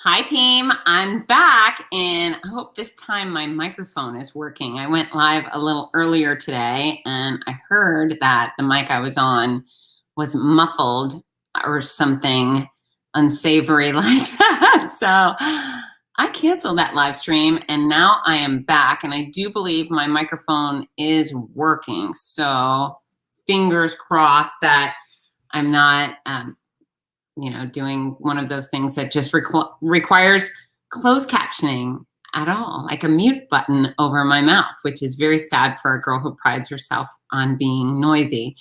Hi team, I'm back and I hope this time my microphone is working. I went live a little earlier today and I heard that the mic I was on was muffled or something unsavory like that. So I canceled that live stream and now I am back and I do believe my microphone is working. So fingers crossed that I'm not doing one of those things that just requires closed captioning at all, like a mute button over my mouth, which is very sad for a girl who prides herself on being noisy.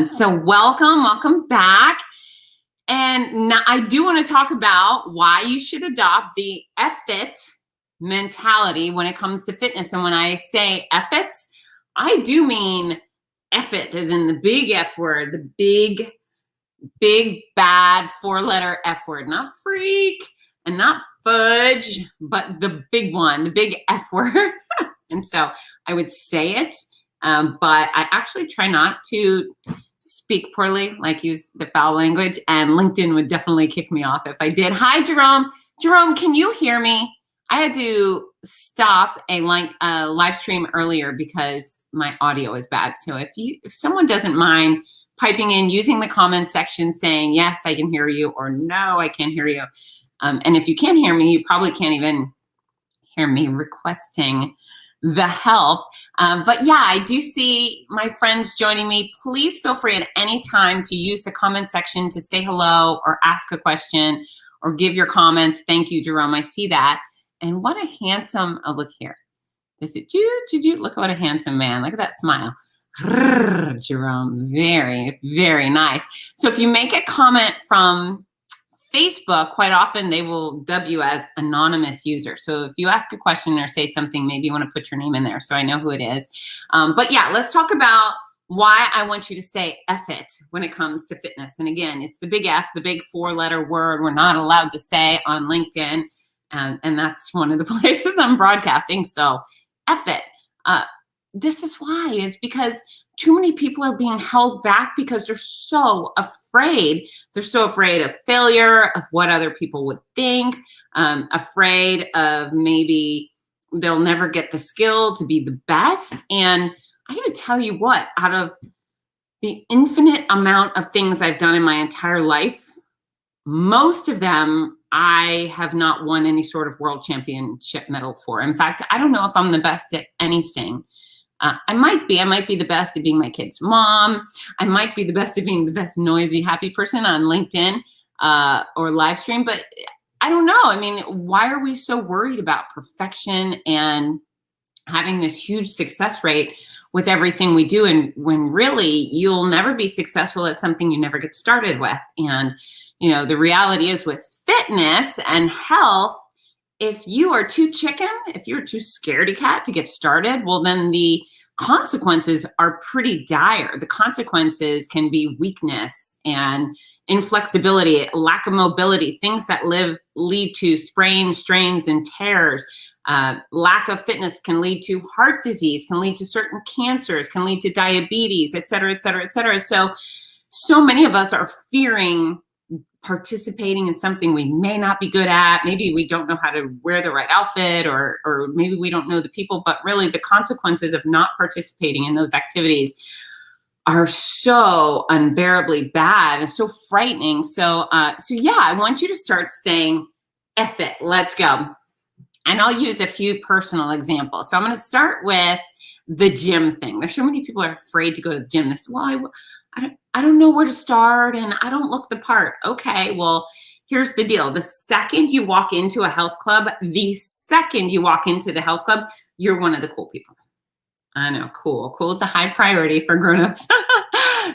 So welcome back. And now I do want to talk about why you should adopt the EFF-IT mentality when it comes to fitness. And when I say EFF-IT, I do mean EFF-IT as in the big F word, the big bad four-letter F word, not freak and not fudge, but the big one, the big F word. And so I would say it, but I actually try not to speak poorly, like use the foul language, and LinkedIn would definitely kick me off if I did. Hi, Jerome. Jerome, can you hear me? I had to stop a live stream earlier because my audio is bad. So if someone doesn't mind piping in, using the comment section saying, yes, I can hear you, or no, I can't hear you. And if you can't hear me, you probably can't even hear me requesting the help. But yeah, I do see my friends joining me. Please feel free at any time to use the comment section to say hello or ask a question or give your comments. Thank you, Jerome. I see that. And what a handsome, oh, look here. Is it you? Look what a handsome man. Look at that smile. Jerome, very, very nice. So if you make a comment from Facebook, quite often they will dub you as anonymous user. So if you ask a question or say something, maybe you want to put your name in there so I know who it is. But yeah, let's talk about why I want you to say EFF-IT when it comes to fitness. And again, it's the big F, the big four-letter word we're not allowed to say on LinkedIn. And that's one of the places I'm broadcasting. So EFF-IT. This is why, is because too many people are being held back because they're so afraid. They're so afraid of failure, of what other people would think, afraid of maybe they'll never get the skill to be the best. And I gotta tell you what, out of the infinite amount of things I've done in my entire life, most of them I have not won any sort of world championship medal for. In fact, I don't know if I'm the best at anything. I might be the best at being my kid's mom. I might be the best at being the best noisy, happy person on LinkedIn or live stream, but I don't know. I mean, why are we so worried about perfection and having this huge success rate with everything we do? And when really you'll never be successful at something you never get started with. And, the reality is with fitness and health, if you are too chicken, if you're too scaredy-cat to get started, well, then the consequences are pretty dire. The consequences can be weakness and inflexibility, lack of mobility, things that lead to sprains, strains, and tears. Lack of fitness can lead to heart disease, can lead to certain cancers, can lead to diabetes, et cetera, et cetera, et cetera. So many of us are fearing participating in something we may not be good at. Maybe we don't know how to wear the right outfit, or maybe we don't know the people, but really the consequences of not participating in those activities are so unbearably bad and so frightening. So yeah, I want you to start saying, F it, let's go. And I'll use a few personal examples. So I'm going to start with the gym thing. There's so many people are afraid to go to the gym. They say, well, I don't know where to start and I don't look the part. Okay, well, here's the deal. The second you walk into a health club, you're one of the cool people. I know, cool. Cool is a high priority for grown-ups.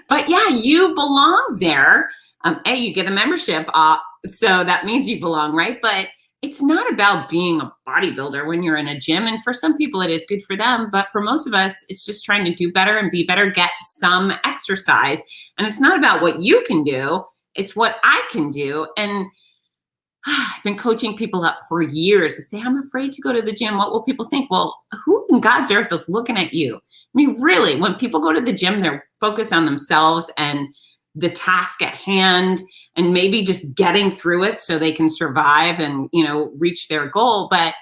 But yeah, you belong there. You get a membership, so that means you belong, right? But it's not about being a bodybuilder when you're in a gym. And for some people, it is good for them. But for most of us, it's just trying to do better and be better, get some exercise. And it's not about what you can do. It's what I can do. And I've been coaching people up for years to say, I'm afraid to go to the gym. What will people think? Well, who in God's earth is looking at you? I mean, really, when people go to the gym, they're focused on themselves and the task at hand and maybe just getting through it so they can survive and, you know, reach their goal. But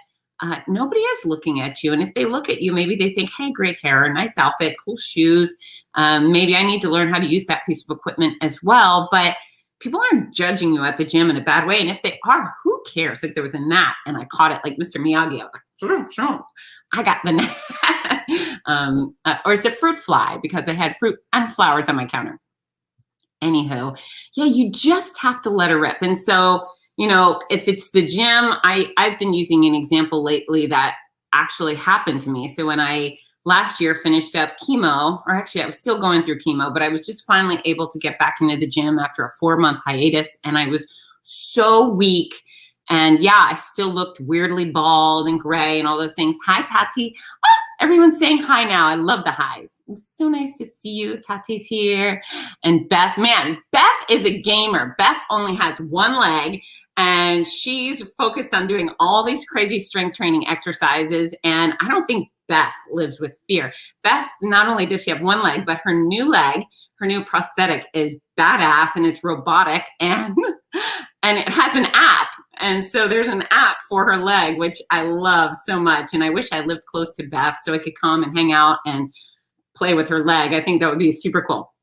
nobody is looking at you. And if they look at you, maybe they think, hey, great hair, nice outfit, cool shoes. Maybe I need to learn how to use that piece of equipment as well. But people aren't judging you at the gym in a bad way. And if they are, who cares? Like there was a gnat and I caught it like Mr. Miyagi. I was like, shoo. I got the gnat. Or it's a fruit fly because I had fruit and flowers on my counter. Anywho, yeah, you just have to let her rip. And so, you know, if it's the gym, I've been using an example lately that actually happened to me. So when I last year finished up chemo, or actually I was still going through chemo, but I was just finally able to get back into the gym after a 4-month hiatus. And I was so weak. And yeah, I still looked weirdly bald and gray and all those things. Hi, Tati. Everyone's saying hi now. I love the highs. It's so nice to see you. Tati's here. And Beth, man, Beth is a gamer. Beth only has one leg and she's focused on doing all these crazy strength training exercises. And I don't think Beth lives with fear. Beth, not only does she have one leg, but her new leg, her new prosthetic is badass and it's robotic and it has an app. And so there's an app for her leg, which I love so much. And I wish I lived close to Beth so I could come and hang out and play with her leg. I think that would be super cool.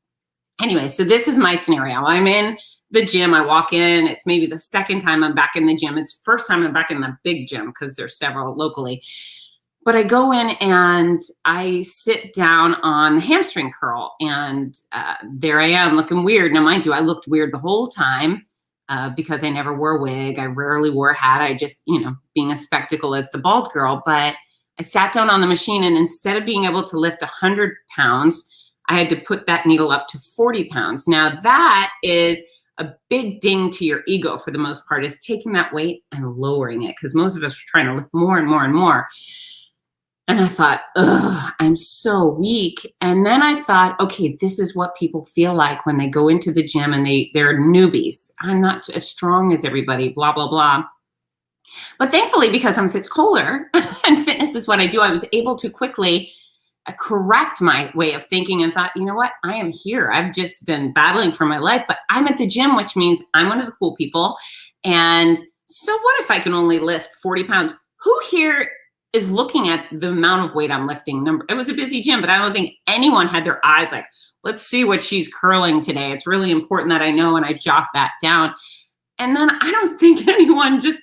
Anyway, so this is my scenario. I'm in the gym. I walk in. It's maybe the second time I'm back in the gym. It's the first time I'm back in the big gym because there's several locally. But I go in and I sit down on the hamstring curl. And there I am looking weird. Now, mind you, I looked weird the whole time. Because I never wore a wig. I rarely wore a hat. I just, you know, being a spectacle as the bald girl. But I sat down on the machine and instead of being able to lift 100 pounds, I had to put that needle up to 40 pounds. Now that is a big ding to your ego for the most part, is taking that weight and lowering it. Because most of us are trying to lift more and more and more. And I thought, ugh, I'm so weak. And then I thought, okay, this is what people feel like when they go into the gym and they're newbies. I'm not as strong as everybody, blah, blah, blah. But thankfully, because I'm Fitz Koehler and fitness is what I do, I was able to quickly correct my way of thinking and thought, you know what? I am here. I've just been battling for my life, but I'm at the gym, which means I'm one of the cool people. And so what if I can only lift 40 pounds? Who here is looking at the amount of weight I'm lifting? It was a busy gym, but I don't think anyone had their eyes like, let's see what she's curling today. It's really important that I know, and I jot that down. And then I don't think anyone just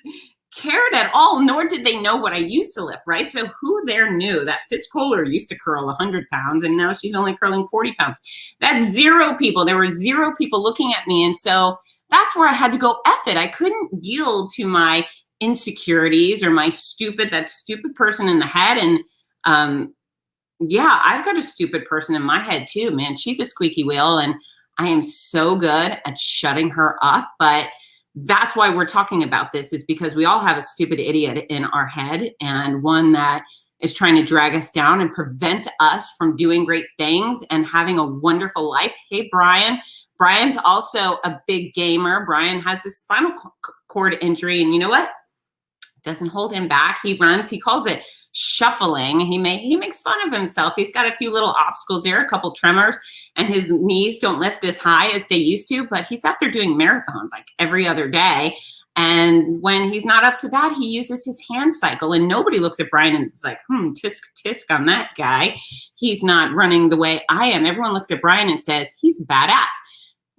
cared at all, nor did they know what I used to lift, right? So who there knew that Fitz Koehler used to curl 100 pounds and now she's only curling 40 pounds? That's zero people. There were zero people looking at me. And so that's where I had to go F it. I couldn't yield to my insecurities or that stupid person in the head. And yeah, I've got a stupid person in my head too, man. She's a squeaky wheel and I am so good at shutting her up. But that's why we're talking about this, is because we all have a stupid idiot in our head, and one that is trying to drag us down and prevent us from doing great things and having a wonderful life. Hey, Brian. Brian's also a big gamer. Brian has a spinal cord injury, and you know what? Doesn't hold him back. He runs. He calls it shuffling. He makes fun of himself. He's got a few little obstacles there, a couple tremors, and his knees don't lift as high as they used to, but he's out there doing marathons like every other day. And when he's not up to that, he uses his hand cycle, and nobody looks at Brian and it's like, tisk, tisk on that guy. He's not running the way I am. Everyone looks at Brian and says, he's badass.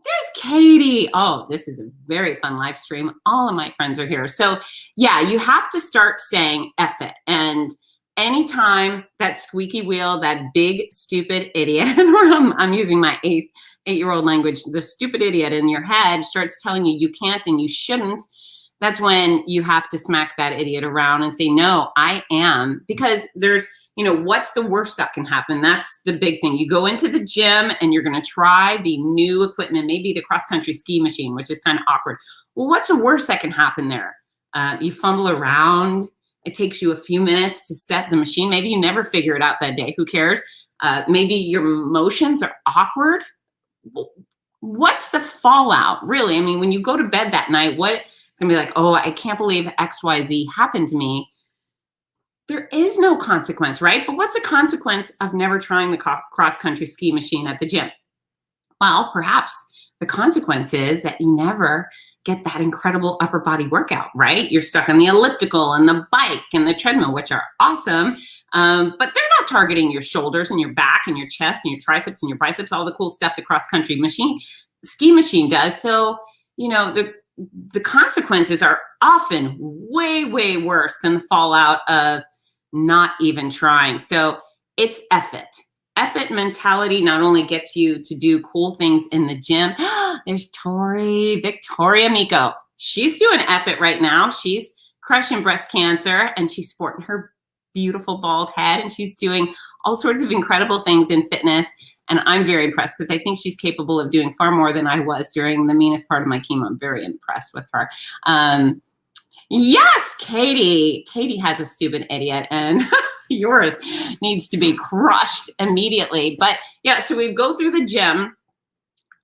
There's Katie. Oh, this is a very fun live stream. All of my friends are here. So yeah, you have to start saying F it. And anytime that squeaky wheel, that big stupid idiot, or I'm using my eight-year-old language, the stupid idiot in your head starts telling you can't and you shouldn't, that's when you have to smack that idiot around and say, no, I am. Because there's, what's the worst that can happen? That's the big thing. You go into the gym and you're going to try the new equipment, maybe the cross-country ski machine, which is kind of awkward. Well, what's the worst that can happen there? You fumble around. It takes you a few minutes to set the machine. Maybe you never figure it out that day. Who cares? Maybe your motions are awkward. What's the fallout, really? I mean, when you go to bed that night, what it's going to be like, oh, I can't believe XYZ happened to me. There is no consequence, right? But what's the consequence of never trying the cross-country ski machine at the gym? Well, perhaps the consequence is that you never get that incredible upper body workout, right? You're stuck on the elliptical and the bike and the treadmill, which are awesome. But they're not targeting your shoulders and your back and your chest and your triceps and your biceps, all the cool stuff the cross-country ski machine does. So, you know, the consequences are often way, way worse than the fallout of not even trying. So it's EFF-IT. EFF-IT mentality not only gets you to do cool things in the gym. There's Victoria Miko. She's doing EFF-IT right now. She's crushing breast cancer and she's sporting her beautiful bald head and she's doing all sorts of incredible things in fitness. And I'm very impressed because I think she's capable of doing far more than I was during the meanest part of my chemo. I'm very impressed with her. Yes, Katie. Katie has a stupid idiot and yours needs to be crushed immediately. But yeah, so we go through the gym.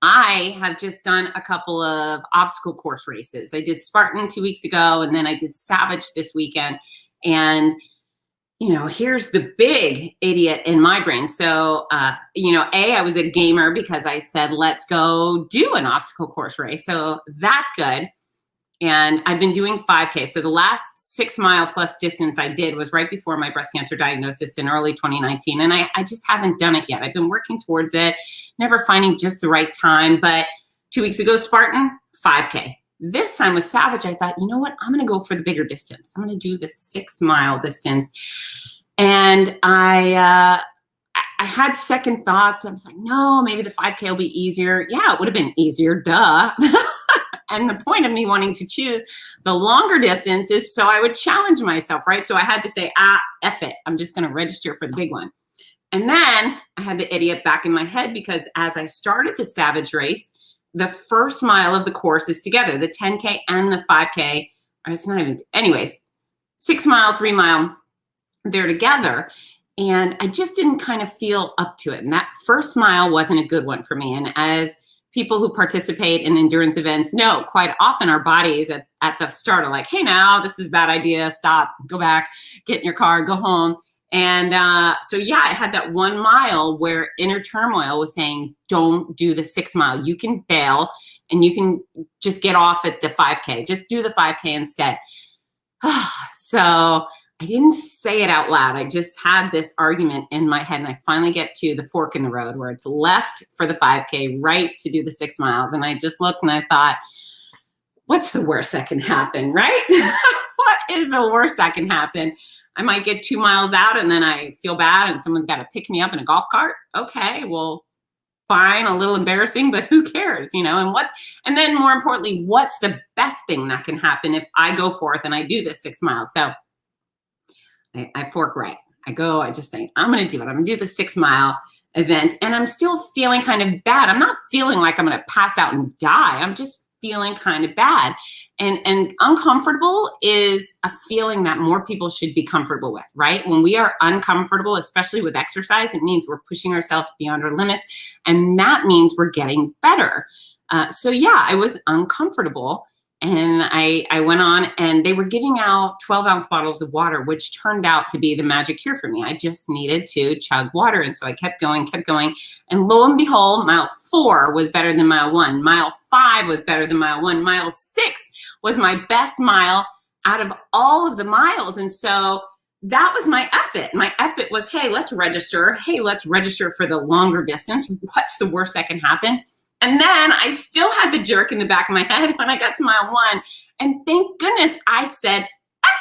I have just done a couple of obstacle course races. I did Spartan 2 weeks ago, and then I did Savage this weekend. And, you know, here's the big idiot in my brain. So, you know, I was a gamer because I said, let's go do an obstacle course race. So that's good. And I've been doing 5K. So the last 6 mile plus distance I did was right before my breast cancer diagnosis in early 2019. And I just haven't done it yet. I've been working towards it, never finding just the right time. But 2 weeks ago, Spartan, 5K. This time with Savage, I thought, you know what? I'm going to go for the bigger distance. I'm going to do the 6 mile distance. And I had second thoughts. I was like, no, maybe the 5K will be easier. Yeah, it would have been easier, duh. And the point of me wanting to choose the longer distance is so I would challenge myself, right? So I had to say, F it. I'm just going to register for the big one. And then I had the idiot back in my head because as I started the Savage race, the first mile of the course is together, the 10K and the 5K. It's not even, anyways, 6 mile, 3 mile, they're together. And I just didn't kind of feel up to it. And that first mile wasn't a good one for me. And as people who participate in endurance events know, quite often our bodies at the start are like, hey, now this is a bad idea. Stop, go back, get in your car, go home. And so, yeah, I had that 1 mile where inner turmoil was saying, don't do the 6 mile. You can bail and you can just get off at the 5K. Just do the 5K instead. So I didn't say it out loud. I just had this argument in my head, and I finally get to the fork in the road where it's left for the 5K, right to do the 6 miles. And I just looked and I thought, what's the worst that can happen, right? What is the worst that can happen? I might get 2 miles out and then I feel bad and someone's got to pick me up in a golf cart. Okay, well, fine, a little embarrassing, but who cares, you know? And then more importantly, what's the best thing that can happen if I go forth and I do this 6 miles? So I fork right. I just say, I'm going to do it. I'm going to do the 6 mile event. And I'm still feeling kind of bad. I'm not feeling like I'm going to pass out and die. I'm just feeling kind of bad. And uncomfortable is a feeling that more people should be comfortable with, right? When we are uncomfortable, especially with exercise, it means we're pushing ourselves beyond our limits. And that means we're getting better. So yeah, I was uncomfortable. And I went on and they were giving out 12-ounce bottles of water, which turned out to be the magic cure for me. I just needed to chug water. And so I kept going. And lo and behold, mile 4 was better than mile 1. Mile 5 was better than mile 1. Mile 6 was my best mile out of all of the miles. And so that was my EFF-IT. My EFF-IT was, hey, let's register. Hey, let's register for the longer distance. What's the worst that can happen? And then I still had the jerk in the back of my head when I got to mile 1. And thank goodness I said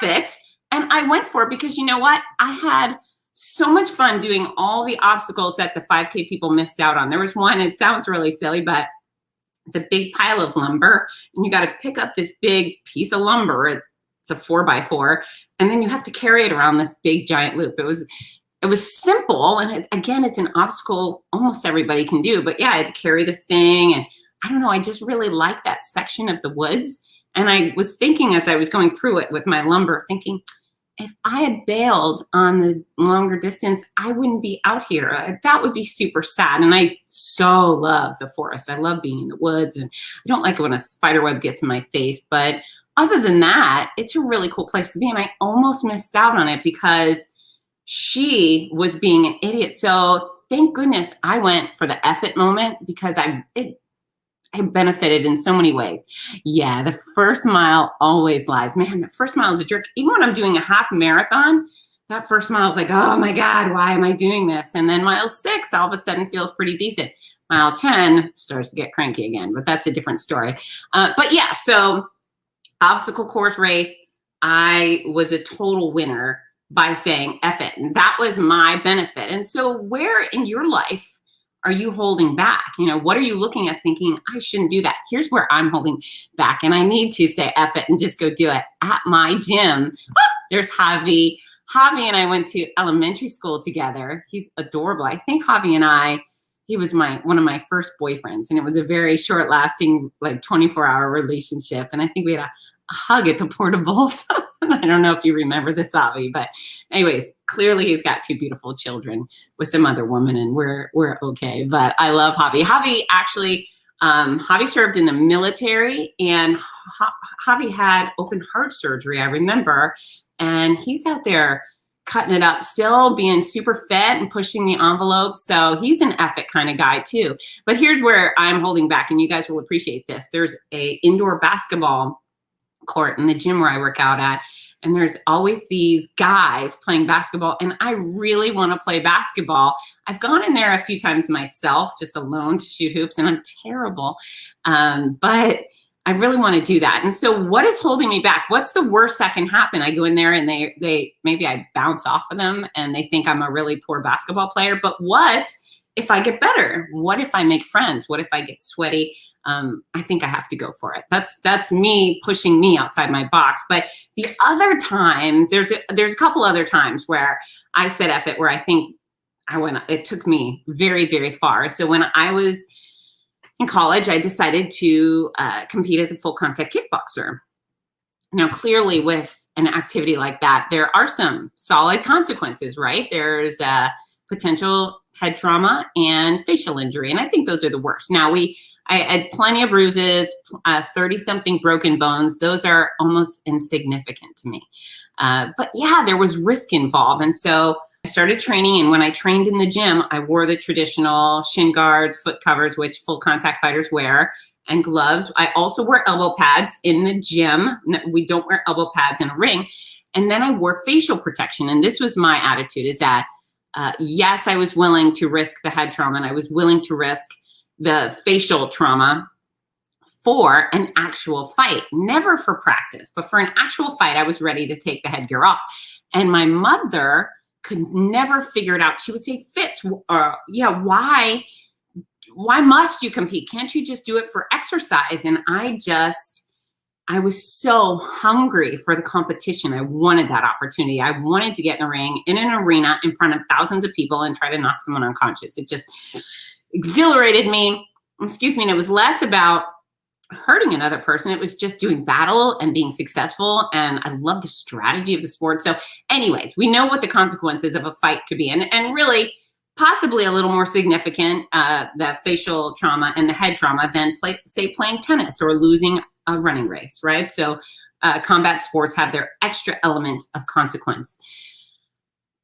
EFF-IT and I went for it because you know what? I had so much fun doing all the obstacles that the 5K people missed out on. There was one, it sounds really silly, but it's a big pile of lumber and you got to pick up this big piece of lumber. It's a 4x4. And then you have to carry it around this big giant loop. It was simple, and again, it's an obstacle almost everybody can do. But yeah, I had to carry this thing, and I don't know, I just really liked that section of the woods. And I was thinking as I was going through it with my lumber, thinking, if I had bailed on the longer distance, I wouldn't be out here. That would be super sad. And I so love the forest. I love being in the woods, and I don't like it when a spider web gets in my face. But other than that, it's a really cool place to be. And I almost missed out on it because she was being an idiot. So thank goodness I went for the EFF-IT moment because I I benefited in so many ways. Yeah, the first mile always lies. Man, the first mile is a jerk. Even when I'm doing a half marathon, that first mile is like, oh my God, why am I doing this? And then mile 6 all of a sudden feels pretty decent. Mile 10 starts to get cranky again, but that's a different story. But yeah, so obstacle course race, I was a total winner by saying F it. And that was my benefit. And so where in your life are you holding back? You know, what are you looking at thinking, I shouldn't do that? Here's where I'm holding back. And I need to say F it and just go do it at my gym. There's Javi. Javi and I went to elementary school together. He's adorable. I think Javi and I, he was one of my first boyfriends, and it was a very short lasting, like 24-hour relationship. And I think we had a hug at the portables. I don't know if you remember this, Javi, but anyways, clearly he's got 2 beautiful children with some other woman, and we're okay. But I love Javi. Javi actually, Javi served in the military, and Javi had open heart surgery, I remember, and he's out there cutting it up still, being super fit and pushing the envelope. So he's an F it kind of guy too. But here's where I'm holding back, and you guys will appreciate this. There's a indoor basketball court in the gym where I work out at, and there's always these guys playing basketball, and I really want to play basketball. I've gone in there a few times myself, just alone, to shoot hoops, and I'm terrible. But I really want to do that. And so what is holding me back? What's the worst that can happen? I go in there and they maybe I bounce off of them and they think I'm a really poor basketball player. But what if I get better? What if I make friends? What if I get sweaty? I think I have to go for it. That's me pushing me outside my box. But the other times, there's a couple other times where I said F it, where I think it took me very, very far. So when I was in college, I decided to compete as a full contact kickboxer. Now, clearly with an activity like that, there are some solid consequences, right? There's potential head trauma and facial injury. And I think those are the worst. Now, I had plenty of bruises, 30-something broken bones. Those are almost insignificant to me. But yeah, there was risk involved. And so I started training, and when I trained in the gym, I wore the traditional shin guards, foot covers, which full contact fighters wear, and gloves. I also wear elbow pads in the gym. We don't wear elbow pads in a ring. And then I wore facial protection. And this was my attitude, is that yes, I was willing to risk the head trauma, and I was willing to risk the facial trauma for an actual fight, never for practice, but for an actual fight, I was ready to take the headgear off. And my mother could never figure it out. She would say, Fitz, yeah, why must you compete? Can't you just do it for exercise? And I was so hungry for the competition. I wanted that opportunity. I wanted to get in a ring, in an arena, in front of thousands of people and try to knock someone unconscious. It just exhilarated me. Excuse me. And it was less about hurting another person. It was just doing battle and being successful. And I love the strategy of the sport. So anyways, we know what the consequences of a fight could be. And really possibly a little more significant, the facial trauma and the head trauma than playing tennis or losing a running race, right? So combat sports have their extra element of consequence.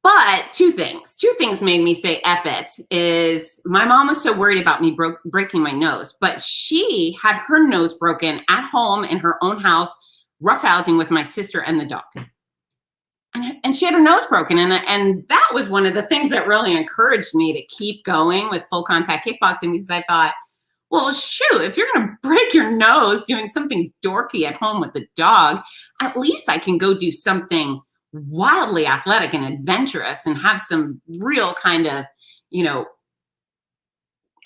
But two things made me say F it. Is my mom was so worried about me breaking my nose, but she had her nose broken at home in her own house, roughhousing with my sister and the dog. And she had her nose broken. And that was one of the things that really encouraged me to keep going with full contact kickboxing, because I thought, well, shoot, if you're going to break your nose doing something dorky at home with the dog, at least I can go do something wildly athletic and adventurous and have some real kind of,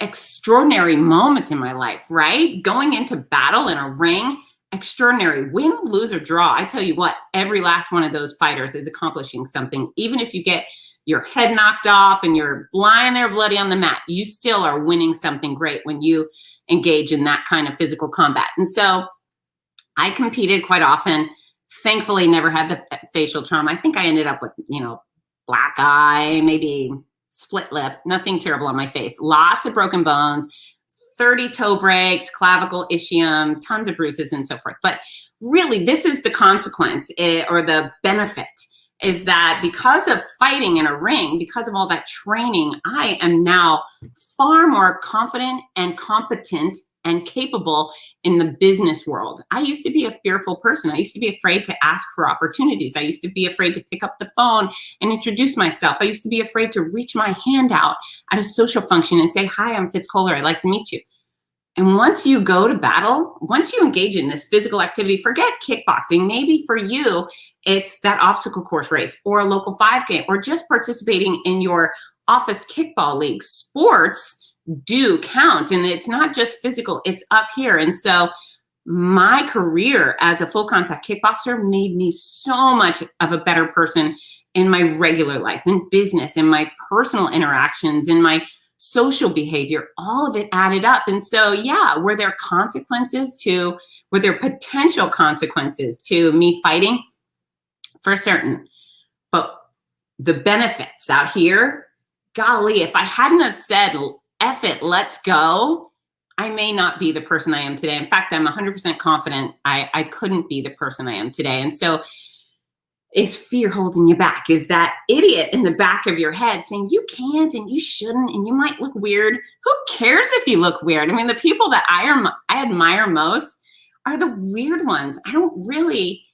extraordinary moment in my life, right? Going into battle in a ring, extraordinary, win, lose, or draw. I tell you what, every last one of those fighters is accomplishing something. Even if you get your head knocked off and you're lying there bloody on the mat, you still are winning something great when you engage in that kind of physical combat. And so I competed quite often. Thankfully, never had the facial trauma. I think I ended up with, black eye, maybe split lip, nothing terrible on my face. Lots of broken bones, 30 toe breaks, clavicle, ischium, tons of bruises and so forth. But really, this is the consequence or the benefit, is that because of fighting in a ring, because of all that training, I am now far more confident and competent and capable in the business world. I used to be a fearful person. I used to be afraid to ask for opportunities. I used to be afraid to pick up the phone and introduce myself. I used to be afraid to reach my hand out at a social function and say, hi, I'm Fitz Koehler. I'd like to meet you. And once you go to battle, once you engage in this physical activity, forget kickboxing. Maybe for you, it's that obstacle course race or a local 5K or just participating in your office kickball league. Sports do count, and it's not just physical, it's up here. And so my career as a full contact kickboxer made me so much of a better person in my regular life, in business, in my personal interactions, in my social behavior. All of it added up. And so, yeah, were there potential consequences to me fighting? For certain. But the benefits out here, golly, if I hadn't have said, F it, let's go, I may not be the person I am today. In fact, I'm 100% confident I couldn't be the person I am today. And so, is fear holding you back? Is that idiot in the back of your head saying you can't and you shouldn't and you might look weird? Who cares if you look weird? I mean, the people that I admire most are the weird ones. I don't really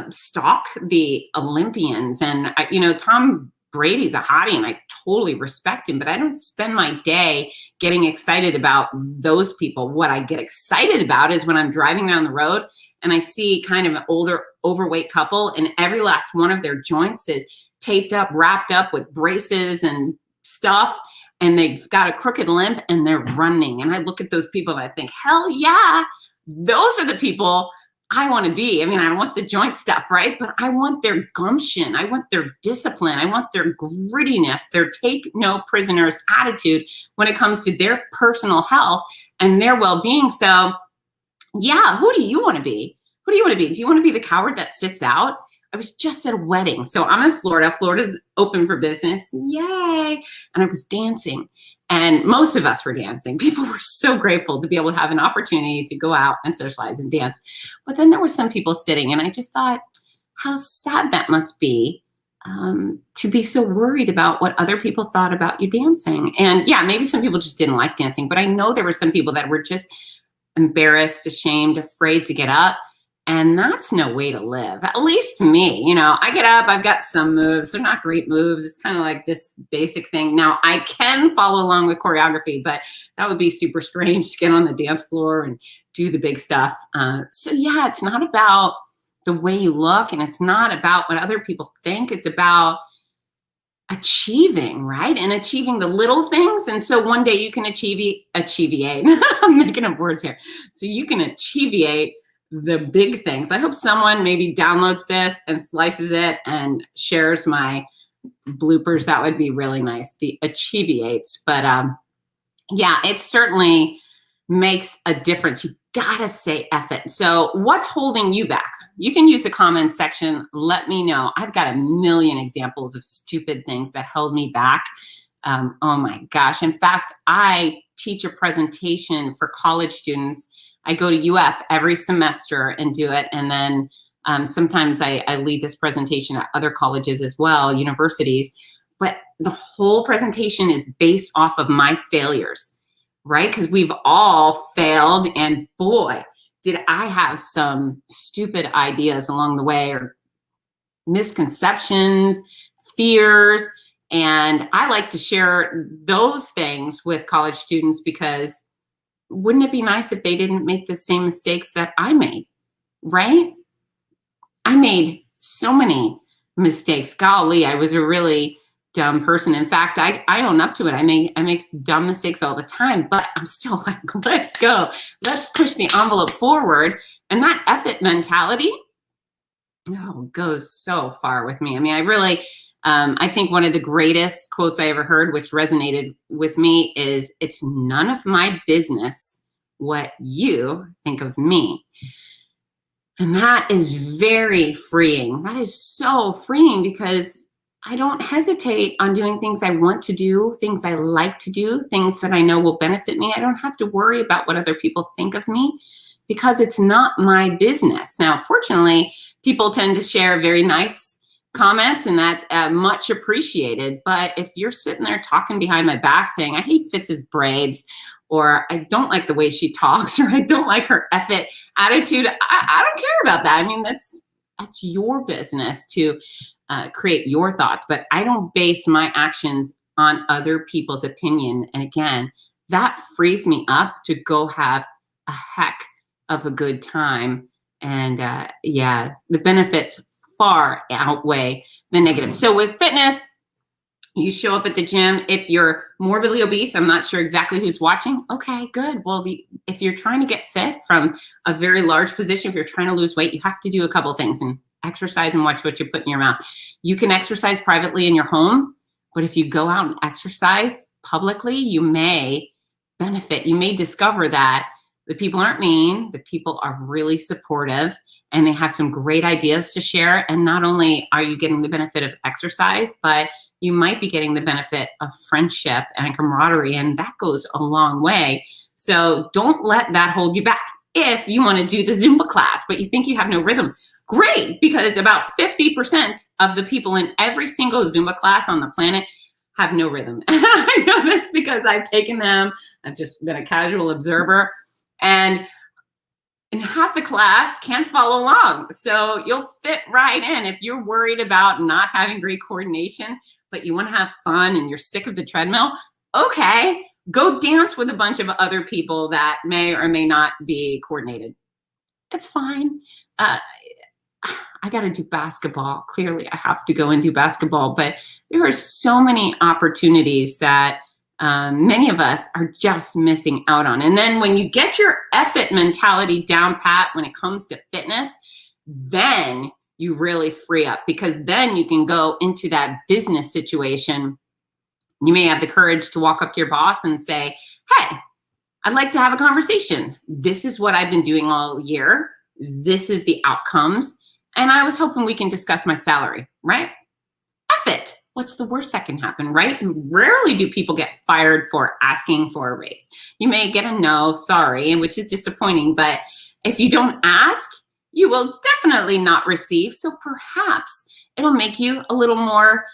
stalk the Olympians, and Tom Brady's a hottie and I totally respect him, but I don't spend my day getting excited about those people. What I get excited about is when I'm driving down the road and I see kind of an older, overweight couple and every last one of their joints is taped up, wrapped up with braces and stuff, and they've got a crooked limp and they're running. And I look at those people and I think, hell yeah, those are the people I want to be. I mean, I want the joint stuff, right? But I want their gumption. I want their discipline. I want their grittiness, their take no prisoners attitude when it comes to their personal health and their well-being. So yeah, who do you want to be? Who do you want to be? Do you want to be the coward that sits out? I was just at a wedding. So I'm in Florida. Florida's open for business. Yay. And I was dancing. And most of us were dancing. People were so grateful to be able to have an opportunity to go out and socialize and dance. But then there were some people sitting, and I just thought, how sad that must be to be so worried about what other people thought about you dancing. And yeah, maybe some people just didn't like dancing, but I know there were some people that were just embarrassed, ashamed, afraid to get up. And that's no way to live, at least to me. I get up, I've got some moves. They're not great moves. It's kind of like this basic thing. Now, I can follow along with choreography, but that would be super strange to get on the dance floor and do the big stuff. So yeah, it's not about the way you look, and it's not about what other people think. It's about achieving, right? And achieving the little things. And so one day you can achievate. I'm making up words here. So you can achievate the big things. I hope someone maybe downloads this and slices it and shares my bloopers. That would be really nice. The achieveites. But yeah, it certainly makes a difference. You gotta say F it. So what's holding you back? You can use the comments section. Let me know. I've got a million examples of stupid things that held me back. Oh my gosh. In fact, I teach a presentation for college students. I go to UF every semester and do it. And then sometimes I lead this presentation at other colleges as well, universities. But the whole presentation is based off of my failures, right? Because we've all failed. And boy, did I have some stupid ideas along the way, or misconceptions, fears. And I like to share those things with college students because wouldn't it be nice if they didn't make the same mistakes that I made, right? I made so many mistakes. Golly, I was a really dumb person. In fact, I own up to it. I make dumb mistakes all the time, but I'm still like, let's go. Let's push the envelope forward. And that F it mentality, goes so far with me. I mean, I think one of the greatest quotes I ever heard, which resonated with me, is, it's none of my business what you think of me. And that is very freeing. That is so freeing because I don't hesitate on doing things I want to do, things I like to do, things that I know will benefit me. I don't have to worry about what other people think of me because it's not my business. Now, fortunately, people tend to share very nice comments, and that's much appreciated. But if you're sitting there talking behind my back saying, I hate Fitz's braids, or I don't like the way she talks, or I don't like her EFF-IT attitude. I don't care about that. I mean, that's your business to create your thoughts, but I don't base my actions on other people's opinion. And again, that frees me up to go have a heck of a good time. And yeah, the benefits far outweigh the negatives. So with fitness, you show up at the gym. If you're morbidly obese, I'm not sure exactly who's watching. Okay, good. Well, if you're trying to get fit from a very large position, if you're trying to lose weight, you have to do a couple of things, and exercise and watch what you put in your mouth. You can exercise privately in your home, but if you go out and exercise publicly, you may benefit. You may discover that the people aren't mean, the people are really supportive, and they have some great ideas to share. And not only are you getting the benefit of exercise, but you might be getting the benefit of friendship and camaraderie, and that goes a long way. So don't let that hold you back. If you want to do the Zumba class, but you think you have no rhythm, great, because about 50% of the people in every single Zumba class on the planet have no rhythm. I know this because I've taken them. I've just been a casual observer, and half the class can't follow along. So you'll fit right in. If you're worried about not having great coordination, but you want to have fun and you're sick of the treadmill, okay, go dance with a bunch of other people that may or may not be coordinated. It's fine. I got to do basketball. Clearly, I have to go and do basketball, but there are so many opportunities that many of us are just missing out on. And then when you get your EFF-IT mentality down pat when it comes to fitness, then you really free up, because then you can go into that business situation. You may have the courage to walk up to your boss and say, hey, I'd like to have a conversation. This is what I've been doing all year. This is the outcomes. And I was hoping we can discuss my salary, right? EFF-IT. What's the worst that can happen, right? Rarely do people get fired for asking for a raise. You may get a no, sorry, which is disappointing, but if you don't ask, you will definitely not receive. So perhaps it'll make you a little more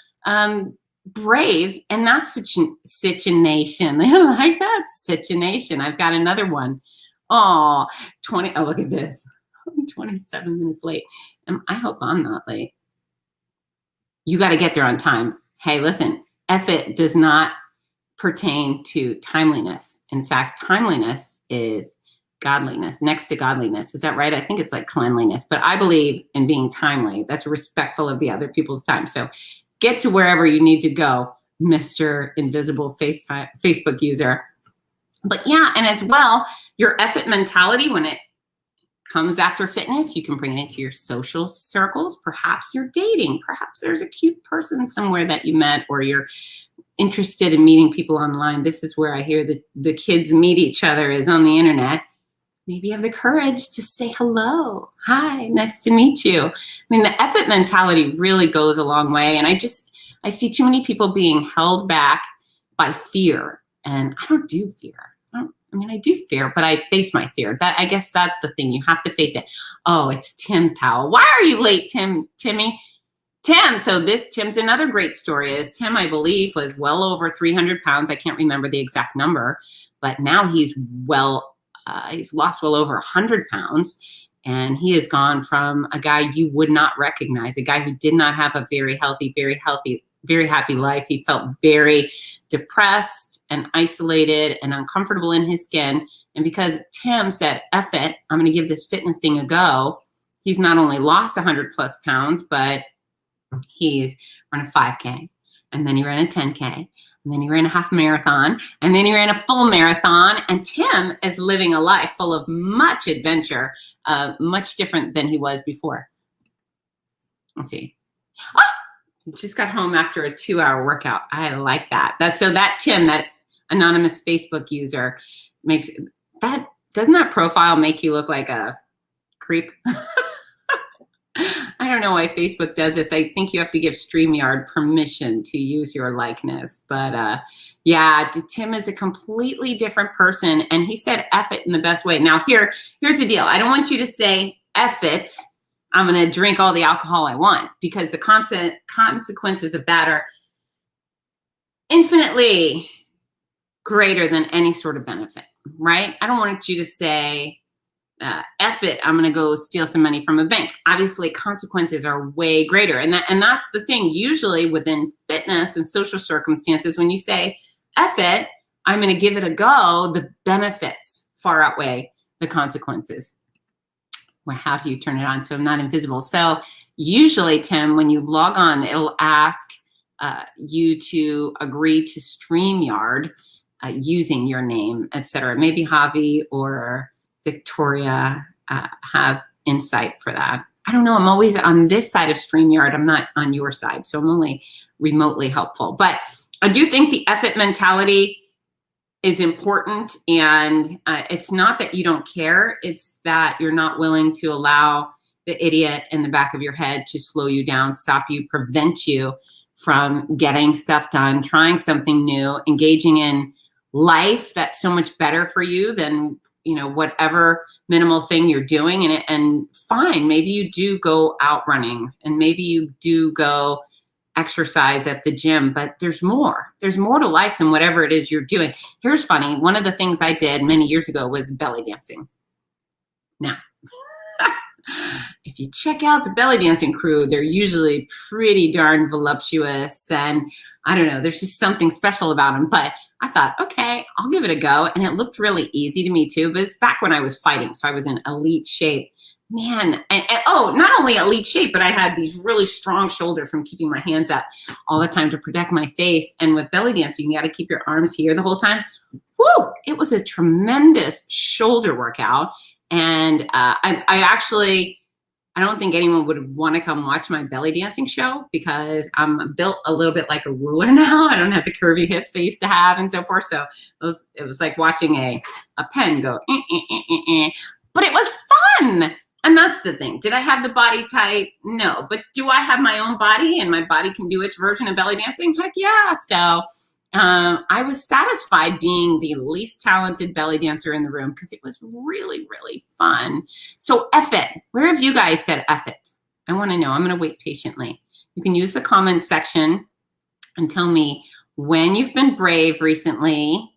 brave in that situation. I like that situation. I've got another one. Oh, look at this. I'm 27 minutes late. And I hope I'm not late. You got to get there on time. Hey, listen, EFF-IT does not pertain to timeliness. In fact, timeliness is godliness, next to godliness. Is that right? I think it's like cleanliness, but I believe in being timely. That's respectful of the other people's time. So get to wherever you need to go, Mr. Invisible Facebook user. But yeah, and as well, your EFF-IT mentality, when it comes after fitness, you can bring it into your social circles. Perhaps you're dating. Perhaps there's a cute person somewhere that you met, or you're interested in meeting people online. This is where I hear the kids meet each other, is on the internet. Maybe you have the courage to say hello. Hi, nice to meet you. I mean, the EFF-IT mentality really goes a long way. And I see too many people being held back by fear. And I don't do fear. I do fear, but I face my fear. I guess that's the thing. You have to face it. Oh, it's Tim Powell. Why are you late, Timmy? Tim. So Tim's another great story. Is Tim, I believe, was well over 300 pounds. I can't remember the exact number, but now he's lost well over 100 pounds. And he has gone from a guy you would not recognize, a guy who did not have a very happy life. He felt very depressed and isolated and uncomfortable in his skin. And because Tim said, EFF-IT, I'm going to give this fitness thing a go, he's not only lost 100 plus pounds, but he's run a 5K, and then he ran a 10K, and then he ran a half marathon, and then he ran a full marathon. And Tim is living a life full of much adventure, much different than he was before. Let's see. Oh! He just got home after a 2-hour workout. I like that. So that Tim, that anonymous Facebook user, doesn't that profile make you look like a creep? I don't know why Facebook does this. I think you have to give StreamYard permission to use your likeness. But yeah, Tim is a completely different person. And he said EFF-IT in the best way. Now here's the deal. I don't want you to say EFF-IT, I'm going to drink all the alcohol I want, because the consequences of that are infinitely greater than any sort of benefit, right? I don't want you to say, F it, I'm going to go steal some money from a bank. Obviously, consequences are way greater. And that's the thing. Usually within fitness and social circumstances, when you say, F it, I'm going to give it a go, the benefits far outweigh the consequences. Well, how do you turn it on so I'm not invisible? So usually, Tim, when you log on, it'll ask you to agree to StreamYard using your name, etc. Maybe Javi or Victoria have insight for that. I don't know. I'm always on this side of StreamYard. I'm not on your side, so I'm only remotely helpful. But I do think the EFF-IT mentality is important, and it's not that you don't care. It's that you're not willing to allow the idiot in the back of your head to slow you down, stop you, prevent you from getting stuff done, trying something new, engaging in life that's so much better for you than, you know, whatever minimal thing you're doing. And fine, maybe you do go out running, and maybe you do go exercise at the gym, but there's more to life than whatever it is you're doing. Here's funny. One of the things I did many years ago was belly dancing. Now, if you check out the belly dancing crew, they're usually pretty darn voluptuous, and I don't know, there's just something special about them. But I thought, okay, I'll give it a go. And it looked really easy to me too, but it's back when I was fighting. So I was in elite shape. Man, and oh, not only elite shape, but I had these really strong shoulders from keeping my hands up all the time to protect my face. And with belly dancing, you got to keep your arms here the whole time. Woo! It was a tremendous shoulder workout. And I don't think anyone would want to come watch my belly dancing show, because I'm built a little bit like a ruler now. I don't have the curvy hips they used to have and so forth. So it was like watching a pen go, but it was fun. And that's the thing. Did I have the body type? No. But do I have my own body, and my body can do its version of belly dancing? Heck yeah. So I was satisfied being the least talented belly dancer in the room, because it was really, really fun. So F it. Where have you guys said F it? I want to know. I'm going to wait patiently. You can use the comment section and tell me when you've been brave recently,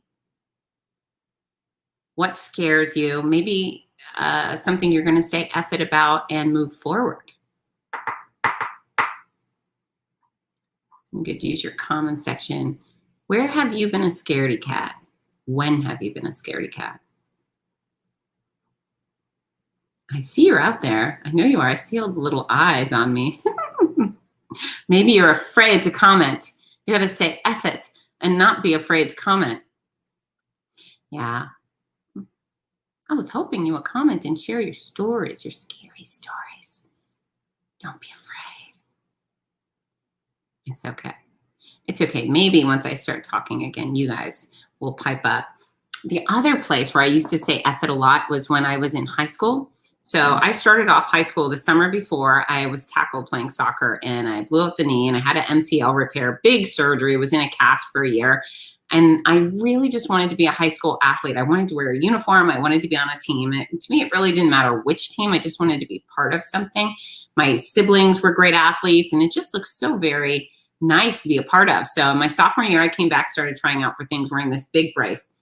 what scares you, maybe something you're going to say F it about and move forward. You could use your comment section. Where have you been a scaredy cat? When have you been a scaredy cat? I see you're out there. I know you are. I see all the little eyes on me. Maybe you're afraid to comment. You got to say F it and not be afraid to comment. Yeah. I was hoping you would comment and share your stories, your scary stories. Don't be afraid. It's okay. It's okay. Maybe once I start talking again, you guys will pipe up. The other place where I used to say F it a lot was when I was in high school. So I started off high school the summer before. I was tackled playing soccer, and I blew up the knee, and I had an MCL repair, big surgery, was in a cast for a year. And I really just wanted to be a high school athlete. I wanted to wear a uniform. I wanted to be on a team. And to me, it really didn't matter which team. I just wanted to be part of something. My siblings were great athletes, and it just looked so very nice to be a part of. So my sophomore year, I came back, started trying out for things, wearing this big brace.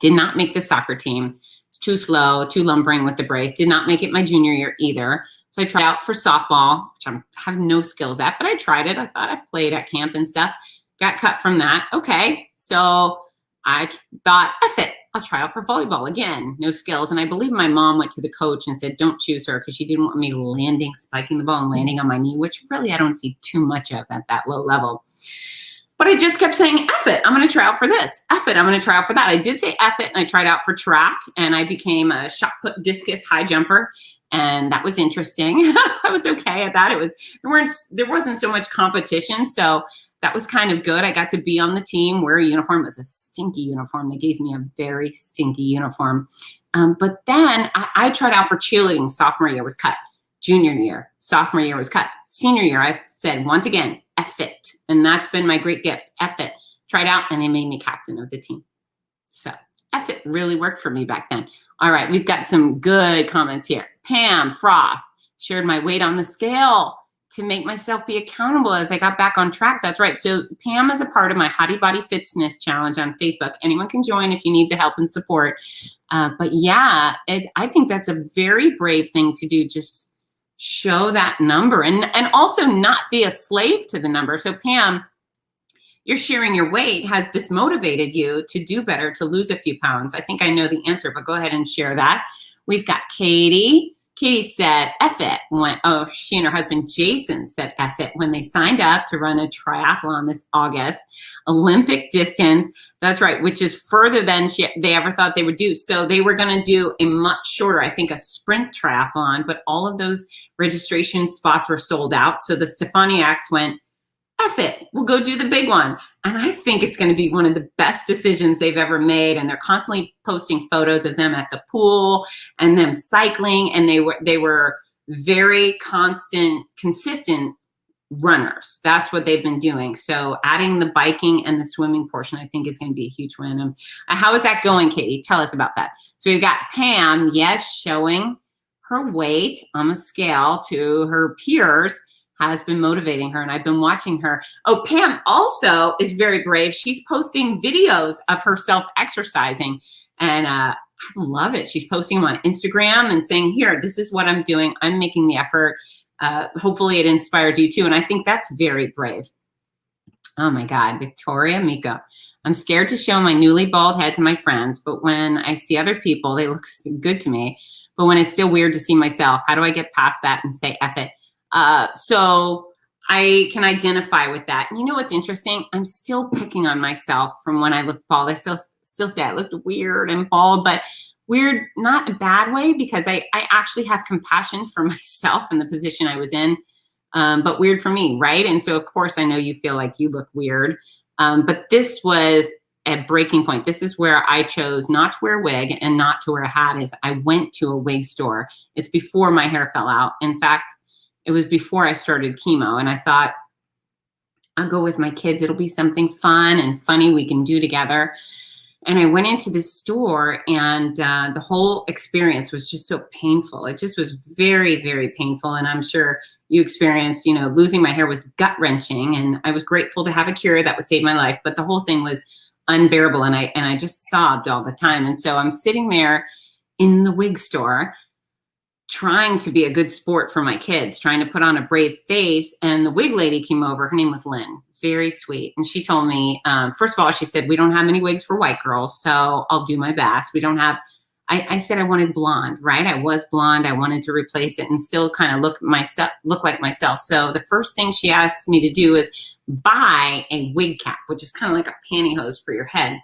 Did not make the soccer team. It's too slow, too lumbering with the brace. Did not make it my junior year either. So I tried out for softball, which I have no skills at, but I tried it. I thought I played at camp and stuff. Got cut from that. Okay, so I thought, F it, I'll try out for volleyball again. No skills. And I believe my mom went to the coach and said, don't choose her, because she didn't want me spiking the ball and landing on my knee, which really I don't see too much of at that low level. But I just kept saying, F it, I'm going to try out for this. F it, I'm going to try out for that. I did say F it, and I tried out for track, and I became a shot put discus high jumper. And that was interesting. I was okay at that. There wasn't so much competition. So that was kind of good. I got to be on the team, wear a uniform. It was a stinky uniform. They gave me a very stinky uniform. But then I tried out for cheerleading. Sophomore year was cut. Junior year, sophomore year was cut. Senior year, I said, once again, F it. And that's been my great gift, F it. Tried out, and they made me captain of the team. So F it really worked for me back then. All right, we've got some good comments here. Pam Frost shared my weight on the scale. to make myself be accountable as I got back on track. That's right. So Pam is a part of my Hottie Body Fitness Challenge on Facebook. Anyone can join if you need the help and support. But yeah, I think that's a very brave thing to do. Just show that number and also not be a slave to the number. So Pam, you're sharing your weight. Has this motivated you to do better, to lose a few pounds? I think I know the answer, but go ahead and share that. We've got Katie. Katie said EFF-IT when, she and her husband Jason said EFF-IT when they signed up to run a triathlon this August. Olympic distance, that's right, which is further than they ever thought they would do. So they were gonna do a much shorter, I think a sprint triathlon, but all of those registration spots were sold out. So the Stefaniaks went, EFF-IT, we'll go do the big one. And I think it's gonna be one of the best decisions they've ever made. And they're constantly posting photos of them at the pool and them cycling. And they were very consistent runners. That's what they've been doing. So adding the biking and the swimming portion, I think is gonna be a huge win. How is that going, Katie? Tell us about that. So we've got Pam, yes, showing her weight on the scale to her peers has been motivating her, and I've been watching her. Oh, Pam also is very brave. She's posting videos of herself exercising, and I love it. She's posting them on Instagram and saying, here, this is what I'm doing. I'm making the effort. Hopefully it inspires you too, and I think that's very brave. Oh my God, Victoria Miko. I'm scared to show my newly bald head to my friends, but when I see other people, they look good to me. But when it's still weird to see myself, how do I get past that and say EFF-IT? So I can identify with that. And you know what's interesting? I'm still picking on myself from when I looked bald. I still say I looked weird and bald, but weird, not a bad way, because I actually have compassion for myself and the position I was in, but weird for me, right? And so of course I know you feel like you look weird, but this was a breaking point. This is where I chose not to wear a wig and not to wear a hat. Is I went to a wig store. It's before my hair fell out. In fact, it was before I started chemo, and I thought, I'll go with my kids. It'll be something fun and funny we can do together. And I went into the store, and the whole experience was just so painful. It just was very, very painful. And I'm sure you experienced, you know, losing my hair was gut-wrenching, and I was grateful to have a cure that would save my life. But the whole thing was unbearable, and I just sobbed all the time. And so I'm sitting there in the wig store, trying to be a good sport for my kids, trying to put on a brave face. And the wig lady came over. Her name was Lynn, very sweet. And she told me, first of all, she said, we don't have any wigs for white girls, so I'll do my best. We don't have, I said I wanted blonde, right? I was blonde. I wanted to replace it and still kind of look like myself. So the first thing she asked me to do is buy a wig cap, which is kind of like a pantyhose for your head.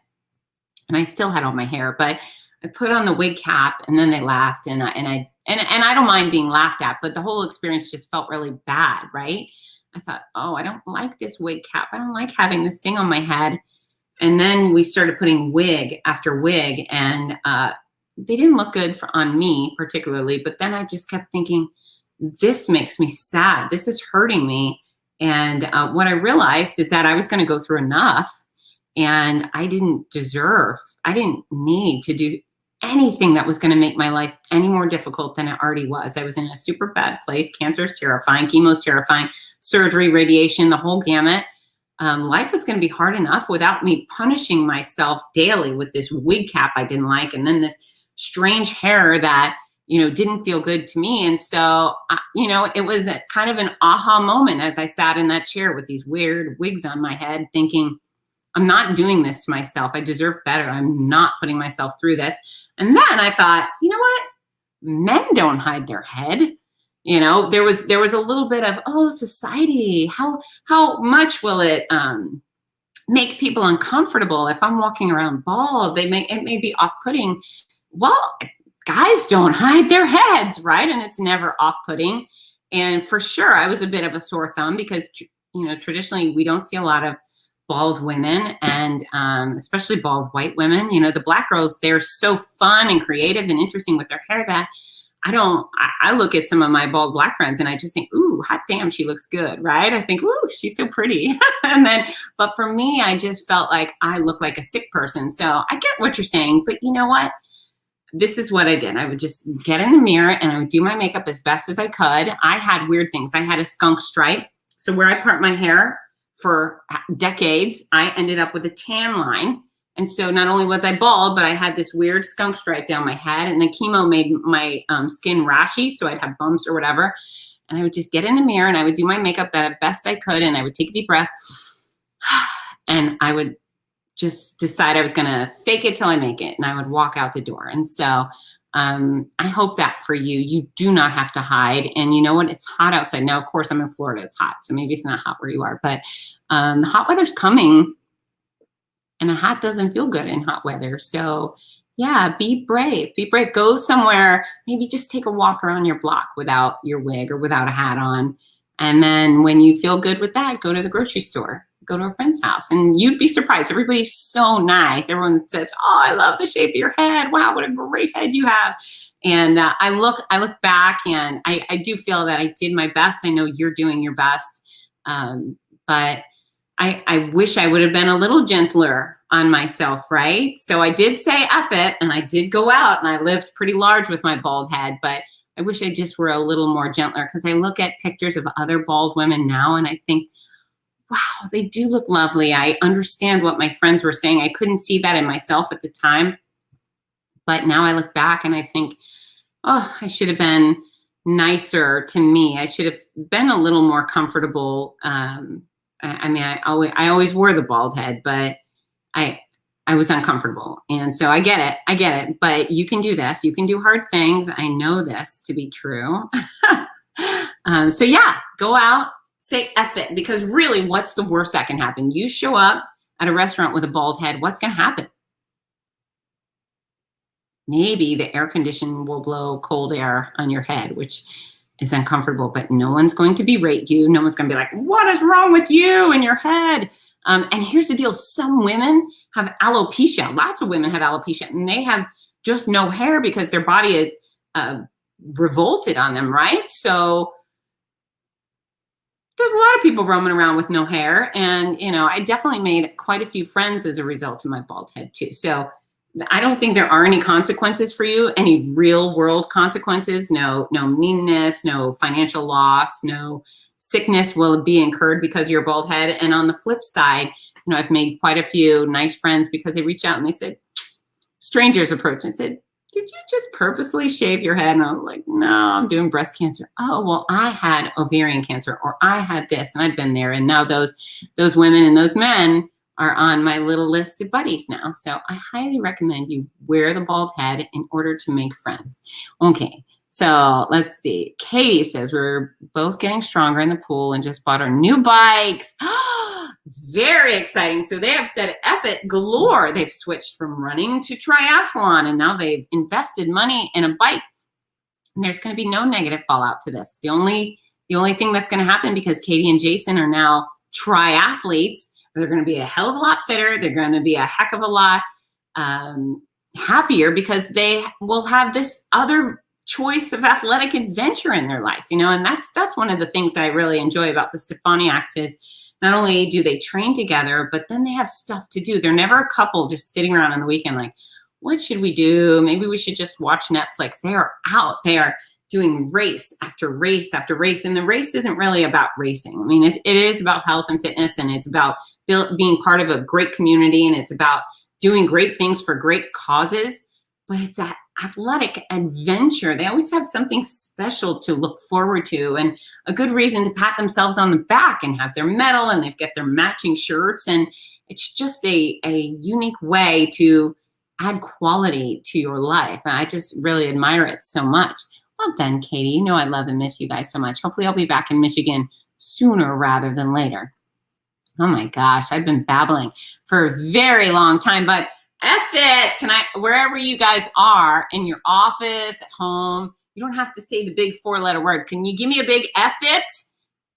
And I still had all my hair, but I put on the wig cap, and then they laughed, and I don't mind being laughed at, but the whole experience just felt really bad, right? I thought, oh, I don't like this wig cap. I don't like having this thing on my head. And then we started putting wig after wig, and they didn't look good on me particularly, but then I just kept thinking, this makes me sad. This is hurting me. And what I realized is that I was going to go through enough, and I didn't need to do anything that was going to make my life any more difficult than it already was. I was in a super bad place. Cancer is terrifying. Chemo is terrifying. Surgery, radiation, the whole gamut. Life was going to be hard enough without me punishing myself daily with this wig cap I didn't like, and then this strange hair that, you know, didn't feel good to me. And so, you know, it was a kind of an aha moment as I sat in that chair with these weird wigs on my head, thinking, I'm not doing this to myself. I deserve better. I'm not putting myself through this. And then I thought, you know what? Men don't hide their head. You know, there was a little bit of, oh, society, how much will it make people uncomfortable if I'm walking around bald? It may be off-putting. Well, guys don't hide their heads, right? And it's never off-putting. And for sure, I was a bit of a sore thumb because, you know, traditionally we don't see a lot of bald women, and especially bald white women. You know, the black girls, they're so fun and creative and interesting with their hair that I look at some of my bald black friends and I just think, ooh, hot damn, she looks good, right? I think, ooh, she's so pretty. But for me, I just felt like I look like a sick person. So I get what you're saying, but you know what? this is what I did. I would just get in the mirror and I would do my makeup as best as I could. I had weird things. I had a skunk stripe. So where I part my hair for decades, I ended up with a tan line. And so not only was I bald, but I had this weird skunk stripe down my head, and the chemo made my skin rashy. So I'd have bumps or whatever. And I would just get in the mirror and I would do my makeup that best I could. And I would take a deep breath and I would just decide I was going to fake it till I make it. And I would walk out the door. And so I hope that for you, you do not have to hide. And you know what? It's hot outside. Now, of course, I'm in Florida. It's hot. So maybe it's not hot where you are. But the hot weather's coming. And a hat doesn't feel good in hot weather. So yeah, be brave. Be brave. Go somewhere. Maybe just take a walk around your block without your wig or without a hat on. And then when you feel good with that, go to the grocery store. Go to a friend's house. And you'd be surprised. Everybody's so nice. Everyone says, oh, I love the shape of your head. Wow, what a great head you have. And I look back and I do feel that I did my best. I know you're doing your best. But I wish I would have been a little gentler on myself, right? So I did say F it, and I did go out, and I lived pretty large with my bald head, but I wish I just were a little more gentler, because I look at pictures of other bald women now, and I think, wow, they do look lovely. I understand what my friends were saying. I couldn't see that in myself at the time, but now I look back and I think, oh, I should have been nicer to me. I should have been a little more comfortable. I mean, I always wore the bald head, but I was uncomfortable. And so I get it, but you can do this. You can do hard things. I know this to be true. So yeah, go out, say F it, because really, what's the worst that can happen? You show up at a restaurant with a bald head, what's going to happen? Maybe the air conditioning will blow cold air on your head, which is uncomfortable, but no one's going to berate you. No one's going to be like, what is wrong with you and your head? And here's the deal. Some women have alopecia. Lots of women have alopecia, and they have just no hair because their body is revolted on them, right? So there's a lot of people roaming around with no hair. And, you know, I definitely made quite a few friends as a result of my bald head too. So I don't think there are any consequences for you, any real world consequences, no meanness, no financial loss, no sickness will be incurred because of your bald head. And on the flip side, you know, I've made quite a few nice friends because they reach out and they said, strangers approach and said, did you just purposely shave your head? And I was like, no, I'm doing breast cancer. Oh, well, I had ovarian cancer, or I had this, and I've been there. And now those women and those men are on my little list of buddies now. So I highly recommend you wear the bald head in order to make friends. Okay, so let's see. Katie says, we're both getting stronger in the pool and just bought our new bikes. Very exciting. So they have said F it galore. They've switched from running to triathlon, and now they've invested money in a bike. And there's going to be no negative fallout to this. The only thing that's going to happen, because Katie and Jason are now triathletes, they're going to be a hell of a lot fitter. They're going to be a heck of a lot happier, because they will have this other choice of athletic adventure in their life, you know. And that's one of the things that I really enjoy about the Stefaniaks is not only do they train together, but then they have stuff to do. They're never a couple just sitting around on the weekend like, what should we do? Maybe we should just watch Netflix. They are out. They are doing race after race after race. And the race isn't really about racing. I mean, it is about health and fitness, and it's about being part of a great community, and it's about doing great things for great causes, but it's an athletic adventure. They always have something special to look forward to, and a good reason to pat themselves on the back and have their medal, and they've got their matching shirts. And it's just a unique way to add quality to your life. And I just really admire it so much. Well done, Katie. You know I love and miss you guys so much. Hopefully I'll be back in Michigan sooner rather than later. Oh my gosh, I've been babbling for a very long time, but F it, wherever you guys are, in your office, at home, you don't have to say the big 4-letter word. Can you give me a big F it?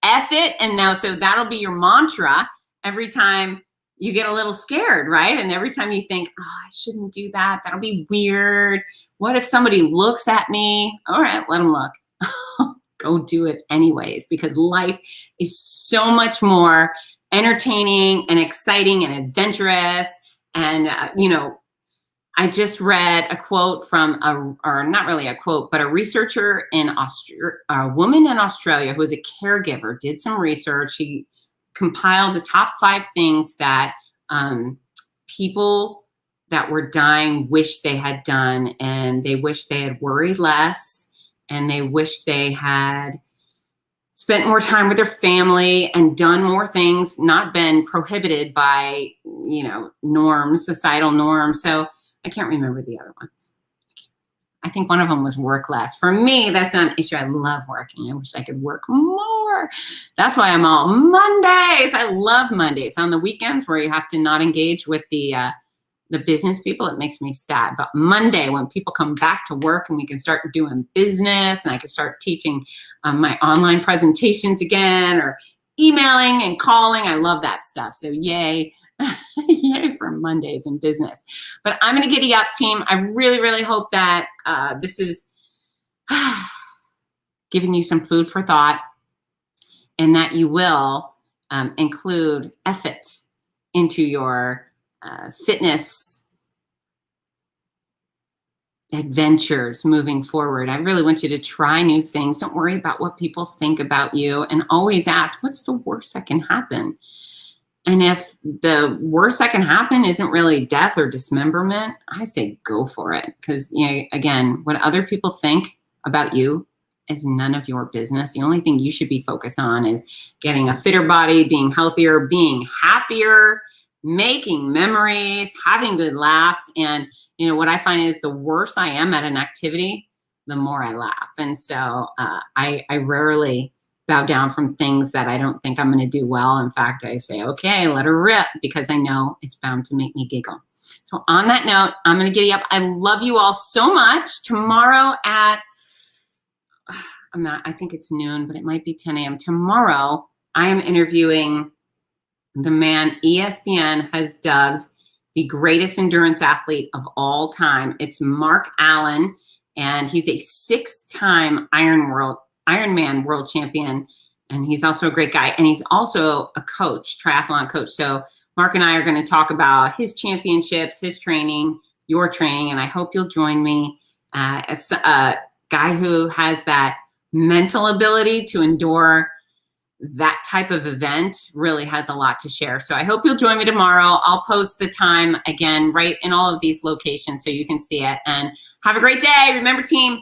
F it, and now, so that'll be your mantra every time you get a little scared, right? And every time you think, oh, I shouldn't do that, that'll be weird. What if somebody looks at me? All right, let them look. Go do it anyways, because life is so much more entertaining and exciting and adventurous. And, you know, I just read a quote from or not really a quote, but a researcher in a woman in Australia who was a caregiver, did some research. She compiled the top 5 things that people that were dying wish they had done, and they wish they had worried less, and they wish they had spent more time with their family and done more things, not been prohibited by, norms, societal norms. So I can't remember the other ones. I think one of them was work less. For me, that's not an issue. I love working. I wish I could work more. That's why I'm all Mondays. I love Mondays. On the weekends where you have to not engage with the business people, it makes me sad. But Monday, when people come back to work and we can start doing business and I can start teaching my online presentations again, or emailing and calling, I love that stuff. So yay. Yay for Mondays in business. But I'm going to giddy up, team. I really, really hope that this is giving you some food for thought, and that you will include EFF-IT into your fitness adventures moving forward. I really want you to try new things. Don't worry about what people think about you, and always ask, what's the worst that can happen? And if the worst that can happen isn't really death or dismemberment, I say go for it. Because, again, what other people think about you is none of your business. The only thing you should be focused on is getting a fitter body, being healthier, being happier, making memories, having good laughs. And, what I find is the worse I am at an activity, the more I laugh. And so I rarely bow down from things that I don't think I'm going to do well. In fact, I say, okay, let her rip, because I know it's bound to make me giggle. So on that note, I'm going to giddy up. I love you all so much. Tomorrow at, I think it's noon, but it might be 10 a.m. Tomorrow, I am interviewing the man ESPN has dubbed the greatest endurance athlete of all time. It's Mark Allen, and he's a 6-time Ironman world champion, and he's also a great guy, and he's also a coach, triathlon coach. So Mark and I are going to talk about his championships, his training, your training, and I hope you'll join me. As a guy who has that mental ability to endure that type of event really has a lot to share. So I hope you'll join me tomorrow. I'll post the time again right in all of these locations so you can see it. And have a great day. Remember, team,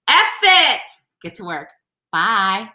EFF-IT. Get to work. Bye.